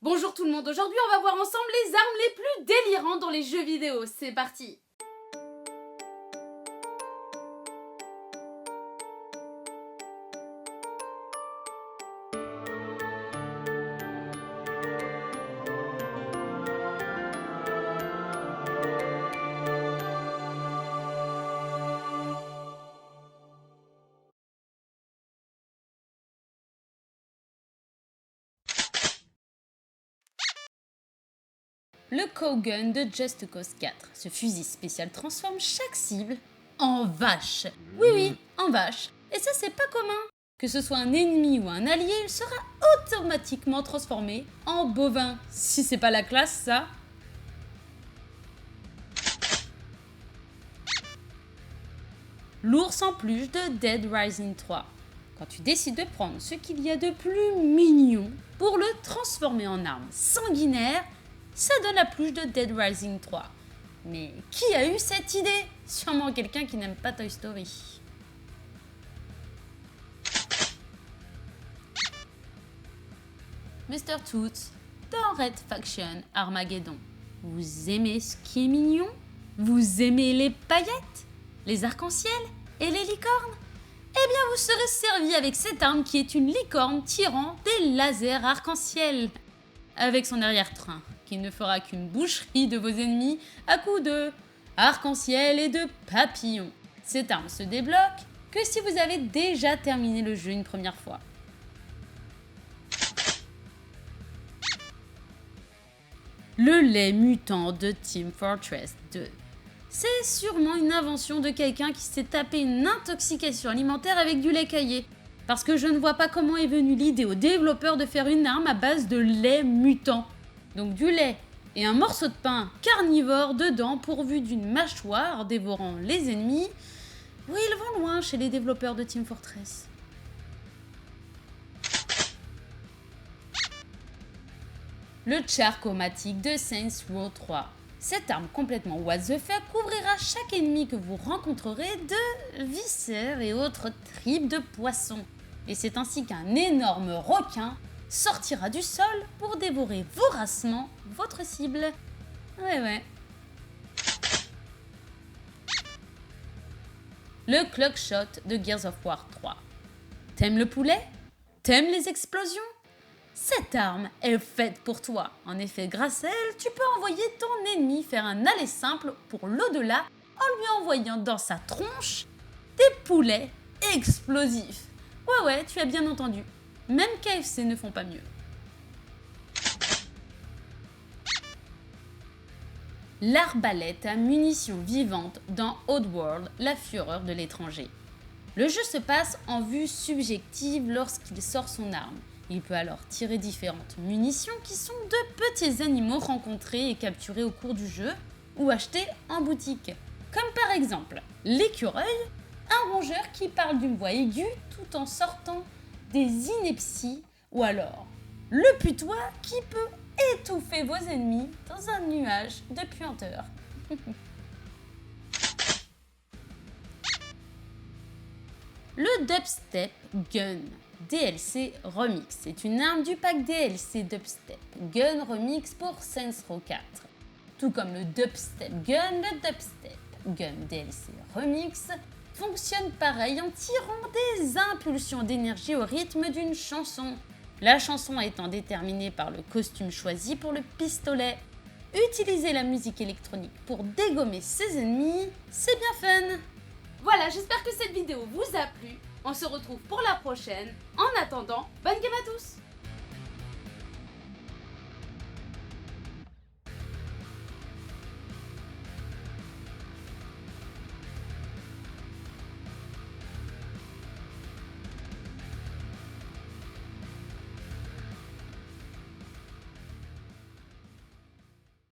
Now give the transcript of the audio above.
Bonjour tout le monde, aujourd'hui on va voir ensemble les armes les plus délirantes dans les jeux vidéo, c'est parti. Le Cow-Gun de Just Cause 4. Ce fusil spécial transforme chaque cible en vache. Oui, en vache. Et ça, c'est pas commun. Que ce soit un ennemi ou un allié, il sera automatiquement transformé en bovin. Si c'est pas la classe, ça. L'ours en peluche de Dead Rising 3. Quand tu décides de prendre ce qu'il y a de plus mignon pour le transformer en arme sanguinaire, ça donne la peluche de Dead Rising 3. Mais qui a eu cette idée? Sûrement quelqu'un qui n'aime pas Toy Story. Mr. Toots dans Red Faction Armageddon. Vous aimez ce qui est mignon? Vous aimez les paillettes? Les arcs-en-ciel? Et les licornes? Eh bien, vous serez servi avec cette arme qui est une licorne tirant des lasers arc-en-ciel. Avec son arrière-train, qui ne fera qu'une boucherie de vos ennemis à coups de arc-en-ciel et de papillons. Cette arme se débloque que si vous avez déjà terminé le jeu une première fois. Le lait mutant de Team Fortress 2. C'est sûrement une invention de quelqu'un qui s'est tapé une intoxication alimentaire avec du lait caillé. Parce que je ne vois pas comment est venue l'idée aux développeurs de faire une arme à base de lait mutant. Donc du lait et un morceau de pain carnivore dedans pourvu d'une mâchoire dévorant les ennemis. Oui, ils vont loin chez les développeurs de Team Fortress. Le Charcomatic de Saints Row 3. Cette arme complètement what the fuck couvrira chaque ennemi que vous rencontrerez de viscères et autres tripes de poissons. Et c'est ainsi qu'un énorme requin sortira du sol pour dévorer voracement votre cible. Ouais. Le Clockshot de Gears of War 3. T'aimes le poulet? T'aimes les explosions? Cette arme est faite pour toi. En effet, grâce à elle, tu peux envoyer ton ennemi faire un aller simple pour l'au-delà en lui envoyant dans sa tronche des poulets explosifs. Ouais, tu as bien entendu. Même KFC ne font pas mieux. L'arbalète à munitions vivantes dans Oddworld, la fureur de l'étranger. Le jeu se passe en vue subjective lorsqu'il sort son arme. Il peut alors tirer différentes munitions qui sont de petits animaux rencontrés et capturés au cours du jeu ou achetés en boutique. Comme par exemple l'écureuil, un rongeur qui parle d'une voix aiguë tout en sortant des inepties, ou alors le putois qui peut étouffer vos ennemis dans un nuage de puanteur. Le Dubstep Gun DLC Remix. C'est une arme du pack DLC Dubstep Gun Remix pour Saints Row 4. Tout comme le Dubstep Gun, le Dubstep Gun DLC Remix fonctionne pareil en tirant des impulsions d'énergie au rythme d'une chanson. La chanson étant déterminée par le costume choisi pour le pistolet. Utiliser la musique électronique pour dégommer ses ennemis, c'est bien fun. Voilà, j'espère que cette vidéo vous a plu. On se retrouve pour la prochaine. En attendant, bonne game à tous!